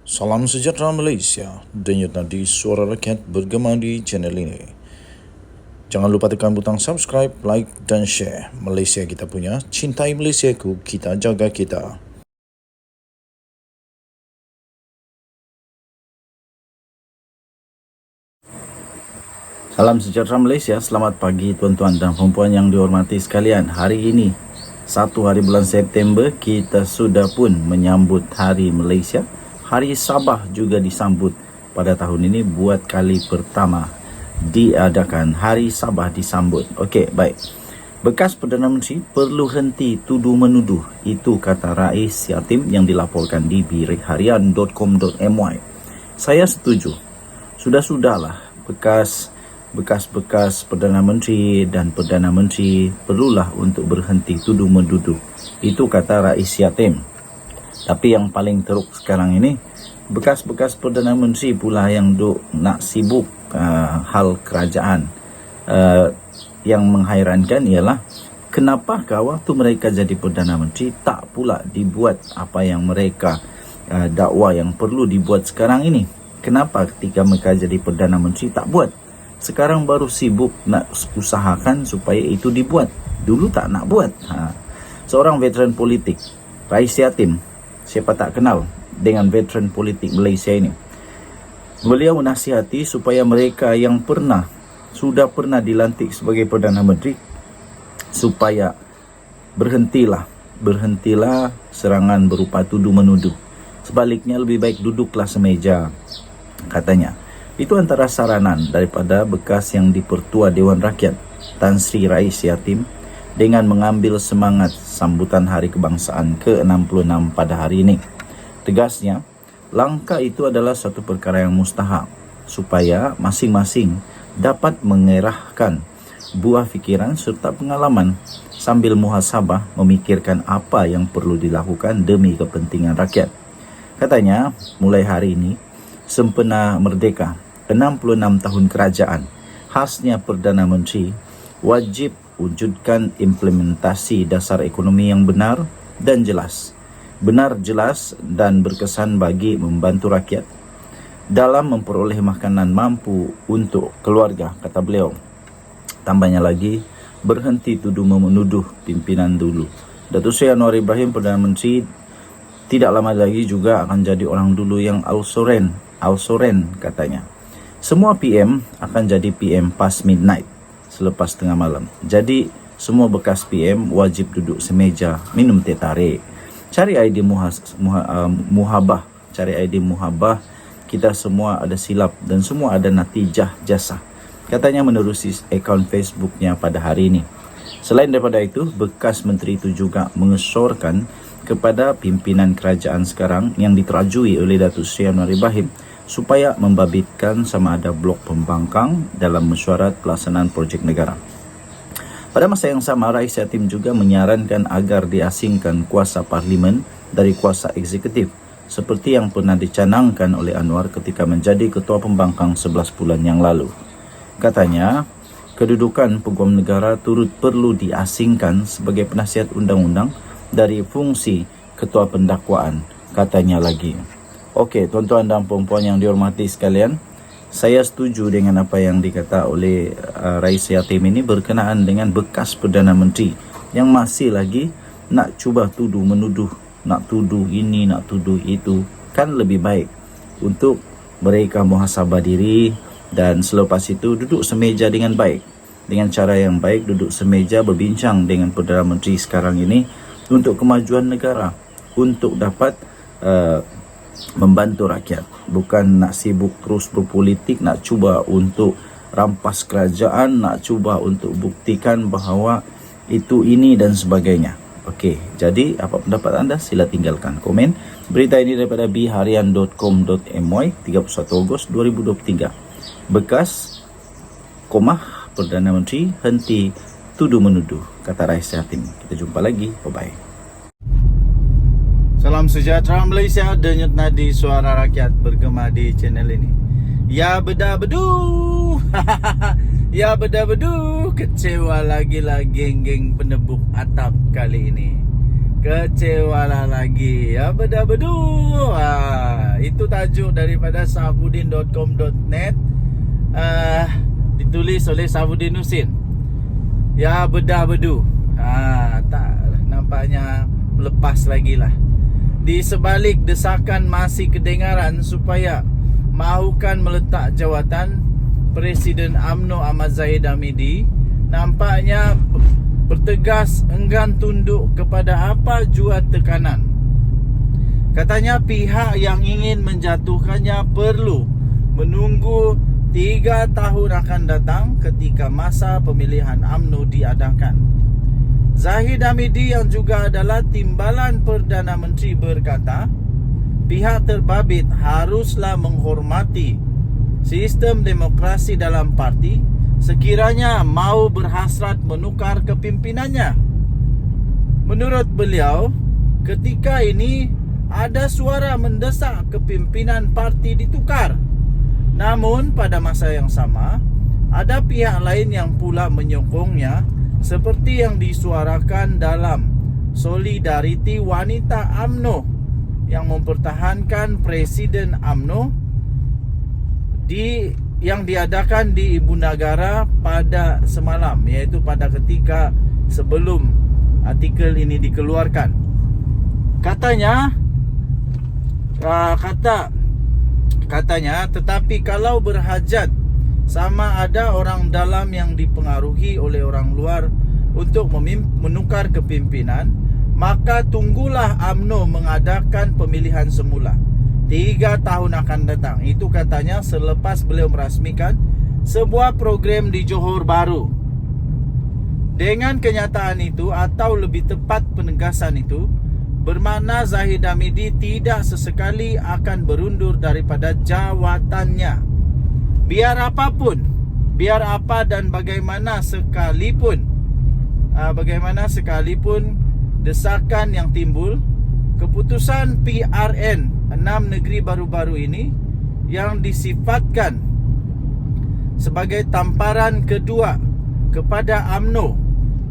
Salam sejahtera Malaysia, denyut nadi suara rakyat bergema di channel ini. Jangan lupa tekan butang subscribe, like dan share. Malaysia kita punya, cintai Malaysiaku, kita jaga kita. Salam sejahtera Malaysia, selamat pagi tuan-tuan dan puan-puan yang dihormati sekalian. Hari ini, 1 hari bulan September, kita sudah pun menyambut Hari Malaysia. Hari Sabah juga disambut pada tahun ini, buat kali pertama diadakan Hari Sabah disambut. Okey, baik. Bekas Perdana Menteri perlu henti tuduh-menuduh. Itu kata Rais Yatim yang dilaporkan di birikharian.com.my. Saya setuju. Sudah-sudahlah bekas Perdana Menteri dan Perdana Menteri perlulah untuk berhenti tuduh-menuduh. Itu kata Rais Yatim. Tapi yang paling teruk sekarang ini, bekas Perdana Menteri pula yang nak sibuk hal kerajaan. Yang menghairankan ialah kenapakah waktu mereka jadi Perdana Menteri tak pula dibuat apa yang mereka dakwa yang perlu dibuat sekarang ini. Kenapa ketika mereka jadi Perdana Menteri tak buat? Sekarang baru sibuk nak usahakan supaya itu dibuat. Dulu tak nak buat. Seorang veteran politik, Rais Yatim, siapa tak kenal dengan veteran politik Malaysia ini. Beliau menasihati supaya mereka yang sudah pernah dilantik sebagai Perdana Menteri, supaya berhentilah serangan berupa tuduh-menuduh. Sebaliknya lebih baik duduklah semeja, katanya. Itu antara saranan daripada bekas yang dipertua Dewan Rakyat, Tan Sri Rais Yatim, dengan mengambil semangat sambutan Hari Kebangsaan ke-66 pada hari ini. Tegasnya, langkah itu adalah satu perkara yang mustahak, supaya masing-masing dapat mengerahkan buah fikiran serta pengalaman sambil muhasabah memikirkan apa yang perlu dilakukan demi kepentingan rakyat. Katanya, mulai hari ini, sempena merdeka, 66 tahun kerajaan, khasnya Perdana Menteri wajib wujudkan implementasi dasar ekonomi yang benar dan jelas. Benar, jelas dan berkesan bagi membantu rakyat dalam memperoleh makanan mampu untuk keluarga, kata beliau. Tambahnya lagi, berhenti tuduh-menuduh pimpinan dulu. Datuk Seri Anwar Ibrahim, Perdana Menteri, tidak lama lagi juga akan jadi orang dulu yang Al-Soren katanya. Semua PM akan jadi PM past midnight, selepas tengah malam. Jadi semua bekas PM wajib duduk semeja, minum teh tarik. Cari idea muhabah. Kita semua ada silap dan semua ada natijah jasa, katanya menerusi akaun Facebooknya pada hari ini. Selain daripada itu, bekas menteri itu juga mengesorkan kepada pimpinan kerajaan sekarang yang diterajui oleh Datuk Seri Anwar Ibrahim supaya membabitkan sama ada blok pembangkang dalam mesyuarat pelaksanaan projek negara. Pada masa yang sama, Rais Yatim juga menyarankan agar diasingkan kuasa parlimen dari kuasa eksekutif, seperti yang pernah dicanangkan oleh Anwar ketika menjadi ketua pembangkang 11 bulan yang lalu. Katanya, kedudukan peguam negara turut perlu diasingkan sebagai penasihat undang-undang dari fungsi ketua pendakwaan, katanya lagi. Okey, tuan-tuan dan puan-puan yang dihormati sekalian, saya setuju dengan apa yang dikata oleh Rais Yatim ini berkenaan dengan bekas Perdana Menteri yang masih lagi nak cuba tuduh-menuduh, nak tuduh ini, nak tuduh itu. Kan lebih baik untuk mereka muhasabah diri dan selepas itu duduk semeja dengan baik. Dengan cara yang baik, duduk semeja berbincang dengan Perdana Menteri sekarang ini untuk kemajuan negara, untuk dapat membantu rakyat. Bukan nak sibuk terus berpolitik, nak cuba untuk rampas kerajaan, nak cuba untuk buktikan bahawa itu ini dan sebagainya. Okey, jadi apa pendapat anda? Sila tinggalkan komen. Berita ini daripada biharian.com.my 31 Ogos 2023. Bekas Perdana Menteri henti tuduh-menuduh, kata Rais Yatim. Kita jumpa lagi. Bye-bye. Salam sejahtera Malaysia, denyut nadi suara rakyat bergema di channel ini. Ya bedah-beduh. Ya bedah-beduh. Kecewa lagilah geng-geng penebuk atap kali ini. Kecewa lagi. Ya bedah-beduh. Itu itu tajuk daripada sahbudin.com.net, ditulis oleh Sahbudin Husin. Ya, bedah bedu. Tak nampaknya melepas lagi lah. Di sebalik desakan masih kedengaran supaya mahukan meletak jawatan Presiden UMNO Ahmad Zahid Hamidi, nampaknya bertegas enggan tunduk kepada apa jua tekanan. Katanya pihak yang ingin menjatuhkannya perlu menunggu 3 tahun akan datang ketika masa pemilihan UMNO diadakan. Zahid Hamidi yang juga adalah timbalan Perdana Menteri berkata, pihak terbabit haruslah menghormati sistem demokrasi dalam parti sekiranya mau berhasrat menukar kepimpinannya. Menurut beliau, ketika ini ada suara mendesak kepimpinan parti ditukar. Namun pada masa yang sama, ada pihak lain yang pula menyokongnya, seperti yang disuarakan dalam Solidariti Wanita UMNO yang mempertahankan Presiden UMNO yang diadakan di Ibu Negara pada semalam, iaitu pada ketika sebelum artikel ini dikeluarkan. Katanya, tetapi kalau berhajat sama ada orang dalam yang dipengaruhi oleh orang luar untuk menukar kepimpinan, maka tunggulah UMNO mengadakan pemilihan semula 3 tahun akan datang. Itu katanya selepas beliau merasmikan sebuah program di Johor Bahru. Dengan kenyataan itu, atau lebih tepat penegasan itu, bermakna Zahid Hamidi tidak sesekali akan berundur daripada jawatannya. Biar apapun, biar apa dan bagaimana sekalipun desakan yang timbul, keputusan PRN 6 negeri baru-baru ini yang disifatkan sebagai tamparan kedua kepada UMNO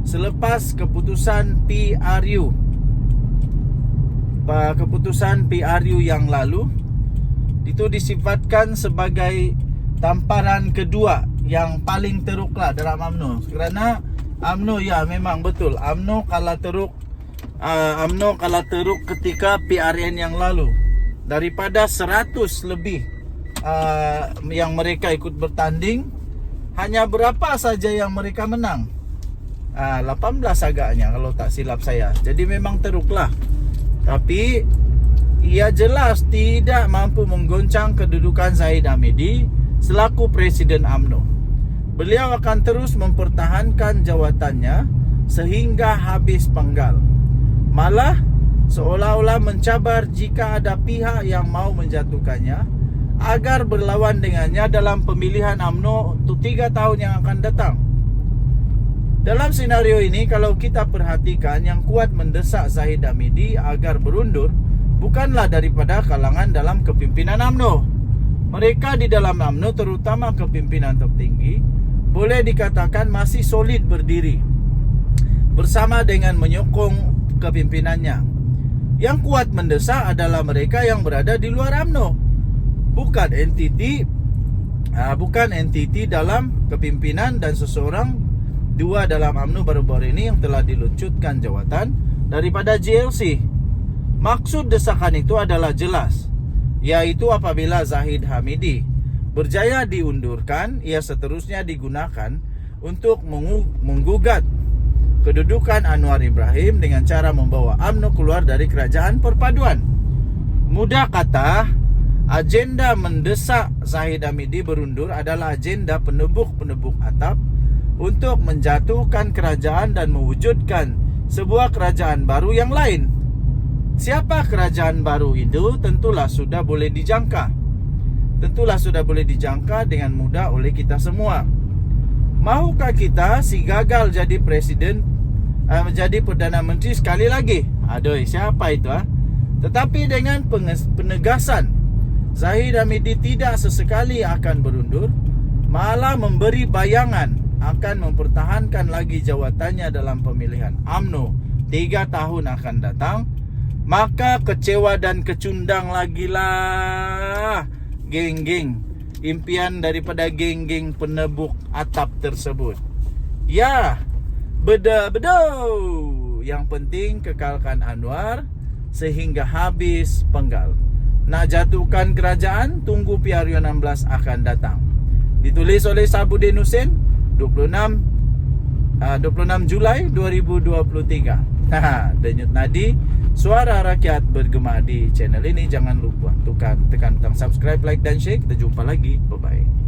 selepas keputusan PRU yang lalu, itu disifatkan sebagai tamparan kedua yang paling teruklah dalam UMNO. Kerana UMNO, ya memang betul, UMNO kalah teruk ketika PRN yang lalu. Daripada 100 lebih yang mereka ikut bertanding, hanya berapa saja yang mereka menang? 18 agaknya kalau tak silap saya. Jadi memang teruklah. Tapi ia jelas tidak mampu menggoncang kedudukan Zahid Hamidi selaku Presiden UMNO. Beliau akan terus mempertahankan jawatannya sehingga habis penggal. Malah seolah-olah mencabar jika ada pihak yang mau menjatuhkannya agar berlawan dengannya dalam pemilihan UMNO untuk 3 tahun yang akan datang. Dalam senario ini, kalau kita perhatikan, yang kuat mendesak Zahid Hamidi agar berundur bukanlah daripada kalangan dalam kepimpinan UMNO. Mereka di dalam UMNO, terutama kepimpinan tertinggi, boleh dikatakan masih solid berdiri bersama dengan menyokong kepimpinannya. Yang kuat mendesak adalah mereka yang berada di luar UMNO, bukan entiti dalam kepimpinan, dan seseorang 2 dalam UMNO baru-baru ini yang telah diluncutkan jawatan daripada JLC. Maksud desakan itu adalah jelas, yaitu apabila Zahid Hamidi berjaya diundurkan, ia seterusnya digunakan untuk menggugat kedudukan Anwar Ibrahim dengan cara membawa UMNO keluar dari kerajaan perpaduan. Mudah kata, agenda mendesak Zahid Hamidi berundur adalah agenda penebuk-penebuk atap untuk menjatuhkan kerajaan dan mewujudkan sebuah kerajaan baru yang lain. Siapa kerajaan baru itu? Tentulah sudah boleh dijangka dengan mudah oleh kita semua. Mahukah kita si gagal jadi presiden, menjadi Perdana Menteri sekali lagi? Aduh, siapa itu? Tetapi dengan penegasan Zahid Hamidi tidak sesekali akan berundur, malah memberi bayangan akan mempertahankan lagi jawatannya dalam pemilihan UMNO 3 tahun akan datang, maka kecewa dan kecundang lagi lah geng-geng impian daripada geng-geng penebuk atap tersebut. Ya, bedo. Yang penting kekalkan Anwar sehingga habis penggal. Nak jatuhkan kerajaan, tunggu Piario 16 akan datang. Ditulis oleh Sabudin Husin 26 Julai 2023. Denyut nadi suara rakyat bergema di channel ini. Jangan lupa tekan butang subscribe, like dan share. Kita jumpa lagi. Bye bye.